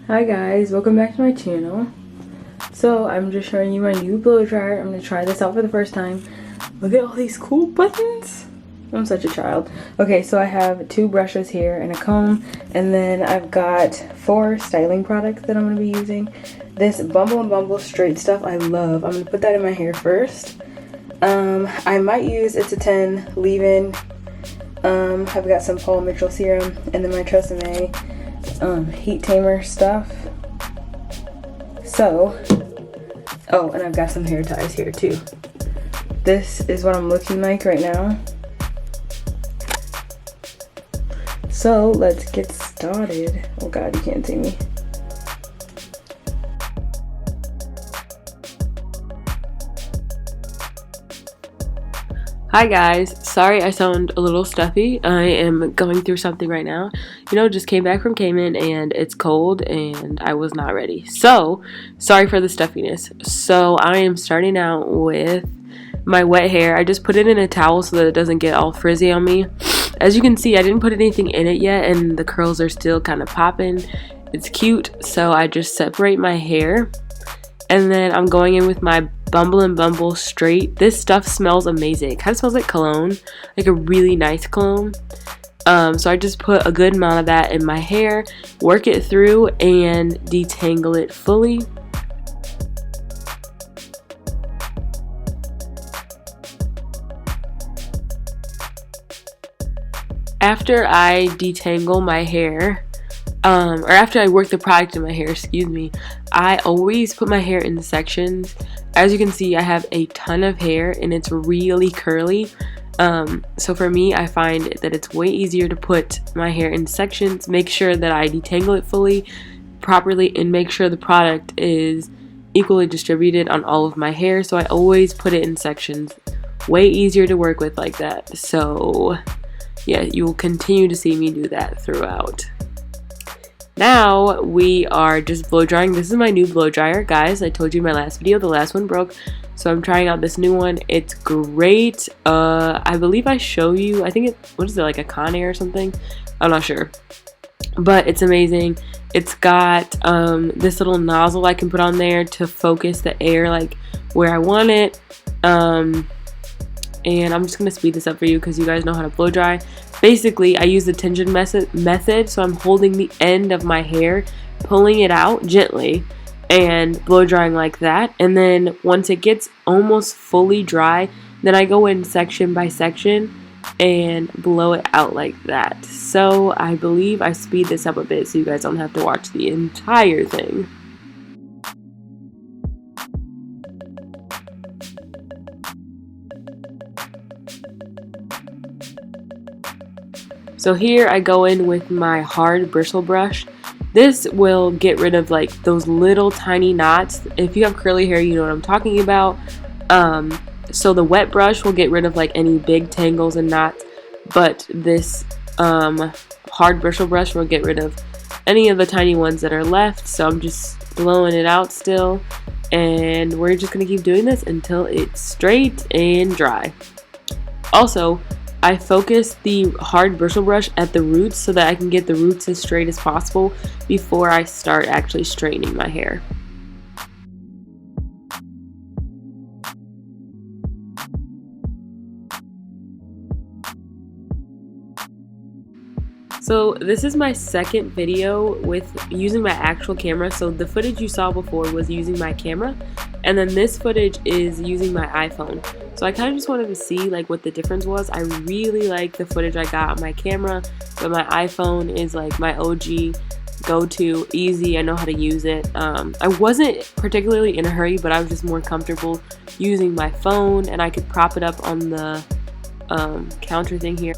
Hi guys, welcome back to my channel. So I'm just showing you my new blow dryer. I'm going to try this out for the first time. Look at all these cool buttons. I'm such a child. Okay, so I have 2 brushes here and a comb, and then I've got 4 styling products that I'm going to be using. This Bumble and Bumble straight stuff I love. I'm going to put that in my hair first. I might use It's a 10 leave-in. I've got some Paul Mitchell serum, and then my Tresemme heat tamer stuff. So, oh, and I've got some hair ties here too. This is what I'm looking like right now. So let's get started. Oh god, you can't see me. Hi guys, sorry I sound a little stuffy. I am going through something right now. Just came back from Cayman and it's cold and I was not ready. So, sorry for the stuffiness. So, I am starting out with my wet hair. I just put it in a towel so that it doesn't get all frizzy on me. As you can see, I didn't put anything in it yet and the curls are still kind of popping. It's cute, so I just separate my hair. And then I'm going in with my Bumble and Bumble straight. This stuff smells amazing. It kind of smells like cologne, like a really nice cologne. So I just put a good amount of that in my hair, work it through, and detangle it fully. After I detangle my hair, or after I work the product in my hair, excuse me, I always put my hair in sections. As you can see, I have a ton of hair and it's really curly. So for me, I find that it's way easier to put my hair in sections, make sure that I detangle it fully, properly, and make sure the product is equally distributed on all of my hair. So I always put it in sections. Way easier to work with like that. So yeah, you will continue to see me do that throughout. Now we are just blow drying. This is my new blow dryer, guys. I told you in my last video, the last one broke, so I'm trying out this new one. It's great. I believe I show you, I think what is it, like a Conair or something? I'm not sure, but it's amazing. It's got this little nozzle I can put on there to focus the air like where I want it. And I'm just going to speed this up for you because you guys know how to blow dry. Basically, I use the tension method, so I'm holding the end of my hair, pulling it out gently, and blow drying like that. And then once it gets almost fully dry, then I go in section by section and blow it out like that. So I believe I speed this up a bit so you guys don't have to watch the entire thing. So here I go in with my hard bristle brush. This will get rid of like those little tiny knots. If you have curly hair, you know what I'm talking about. So the wet brush will get rid of like any big tangles and knots, but this hard bristle brush will get rid of any of the tiny ones that are left. So I'm just blowing it out still, and we're just gonna keep doing this until it's straight and dry. Also, I focus the hard bristle brush at the roots so that I can get the roots as straight as possible before I start actually straightening my hair. So this is my second video with using my actual camera. So the footage you saw before was using my camera, and then this footage is using my iPhone. So I kind of just wanted to see like what the difference was. I really like the footage I got on my camera, but my iPhone is like my OG go-to, easy. I know how to use it. I wasn't particularly in a hurry, but I was just more comfortable using my phone, and I could prop it up on the counter thing here.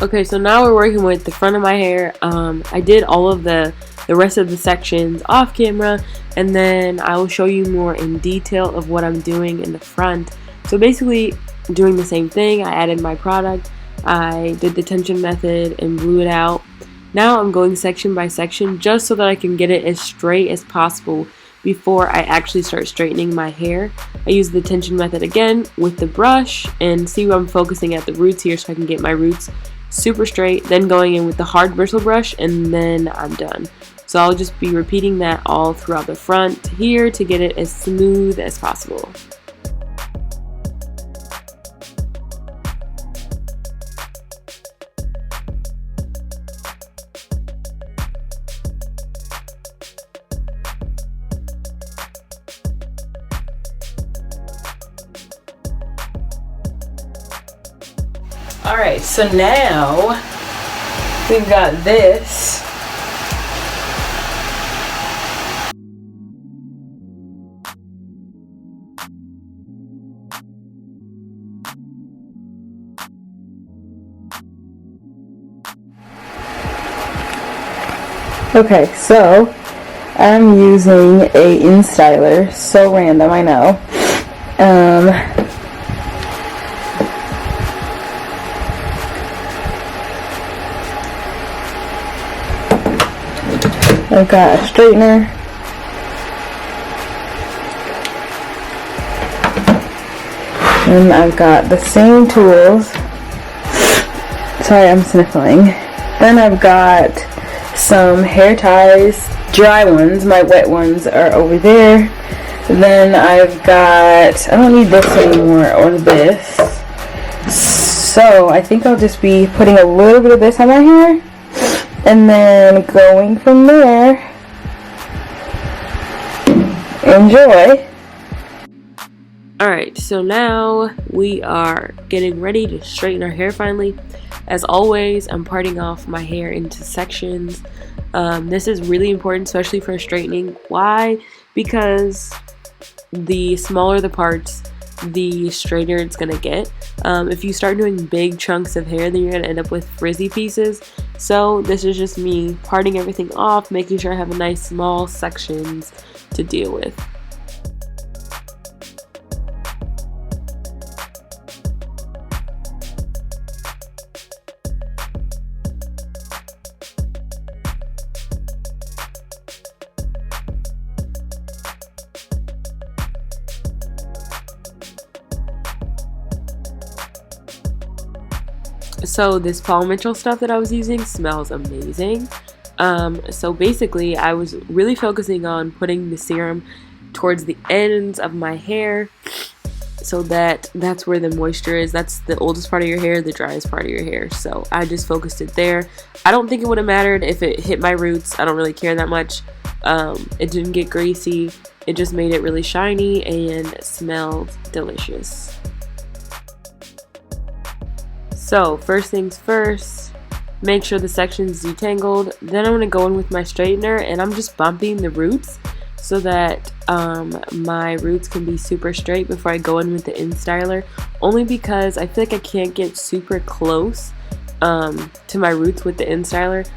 Okay, so now we're working with the front of my hair. I did all of the rest of the sections off camera, and then I will show you more in detail of what I'm doing in the front. So basically doing the same thing. I added my product, I did the tension method and blew it out. Now I'm going section by section just so that I can get it as straight as possible before I actually start straightening my hair. I use the tension method again with the brush and see where I'm focusing at the roots here so I can get my roots super straight, then going in with the hard bristle brush, and then I'm done. So I'll just be repeating that all throughout the front here to get it as smooth as possible. Alright, so now we've got this. Okay, so I'm using a Instyler. So random, I know. I've got a straightener. And I've got the same tools. Sorry, I'm sniffling. Then I've got some hair ties, dry ones. My wet ones are over there. Then I've got, I don't need this anymore, or this. So I think I'll just be putting a little bit of this on my hair and then going from there. Enjoy. Alright, so now we are getting ready to straighten our hair finally. As always, I'm parting off my hair into sections. This is really important, especially for straightening. Why? Because the smaller the parts, the straighter it's going to get. If you start doing big chunks of hair, then you're going to end up with frizzy pieces. So this is just me parting everything off, making sure I have a nice small sections to deal with. So this Paul Mitchell stuff that I was using smells amazing. So basically I was really focusing on putting the serum towards the ends of my hair so that's where the moisture is. That's the oldest part of your hair, the driest part of your hair. So I just focused it there. I don't think it would have mattered if it hit my roots. I don't really care that much. It didn't get greasy. It just made it really shiny and smelled delicious. So first things first, make sure the section's detangled. Then I'm going to go in with my straightener and I'm just bumping the roots so that my roots can be super straight before I go in with the Instyler. Only because I feel like I can't get super close to my roots with the Instyler.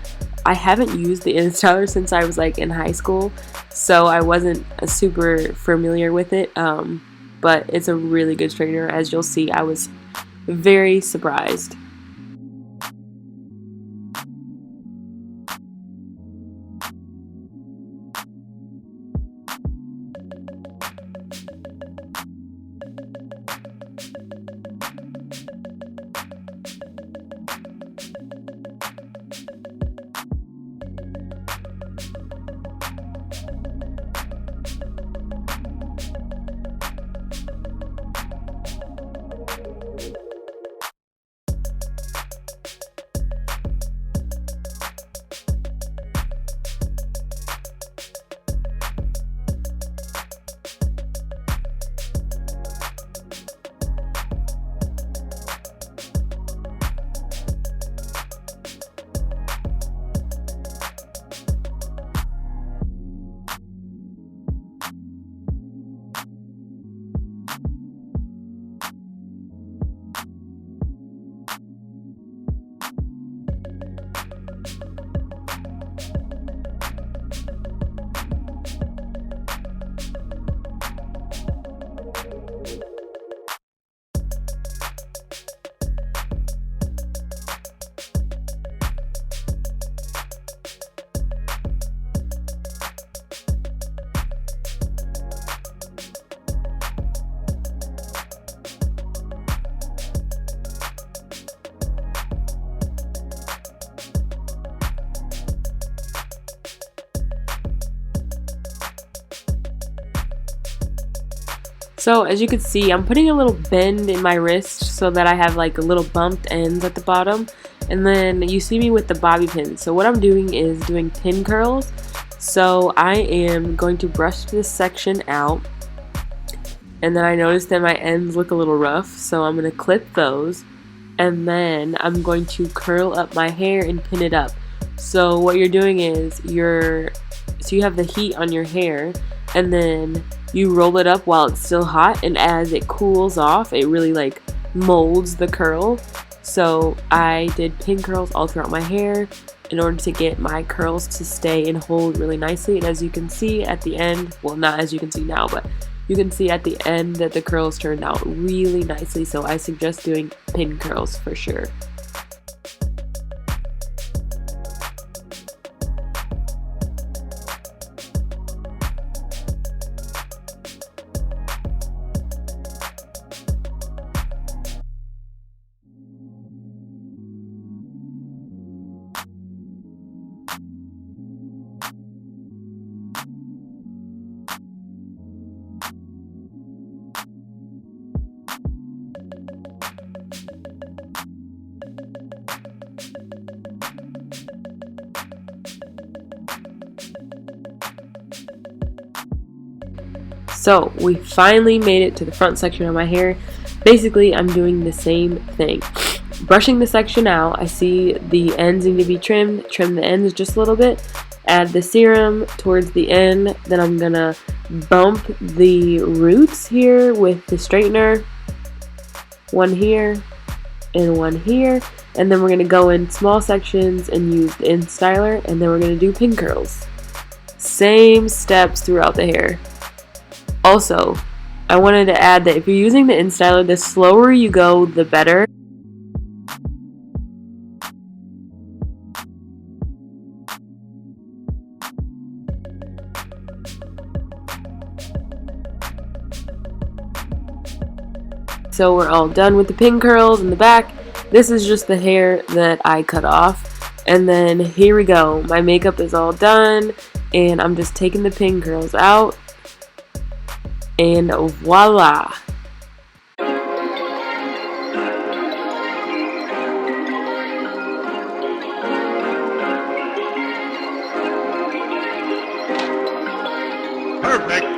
I haven't used the Instyler since I was like in high school, so I wasn't super familiar with it. But it's a really good straightener. As you'll see, I was very surprised. So as you can see, I'm putting a little bend in my wrist so that I have like a little bumped ends at the bottom. And then you see me with the bobby pin. So what I'm doing is doing pin curls. So I am going to brush this section out. And then I noticed that my ends look a little rough. So I'm going to clip those. And then I'm going to curl up my hair and pin it up. So what you're doing is so you have the heat on your hair, and then you roll it up while it's still hot, and as it cools off, it really like molds the curl. So I did pin curls all throughout my hair in order to get my curls to stay and hold really nicely. And as you can see at the end, well, not as you can see now, but you can see at the end that the curls turned out really nicely. So I suggest doing pin curls for sure. So we finally made it to the front section of my hair. Basically, I'm doing the same thing. Brushing the section out, I see the ends need to be trimmed. Trim the ends just a little bit. Add the serum towards the end. Then I'm gonna bump the roots here with the straightener. One here and one here. And then we're gonna go in small sections and use the Instyler. And then we're gonna do pin curls. Same steps throughout the hair. Also, I wanted to add that if you're using the Instyler, the slower you go, the better. So we're all done with the pin curls in the back. This is just the hair that I cut off. And then here we go. My makeup is all done, and I'm just taking the pin curls out. And voila! Perfect.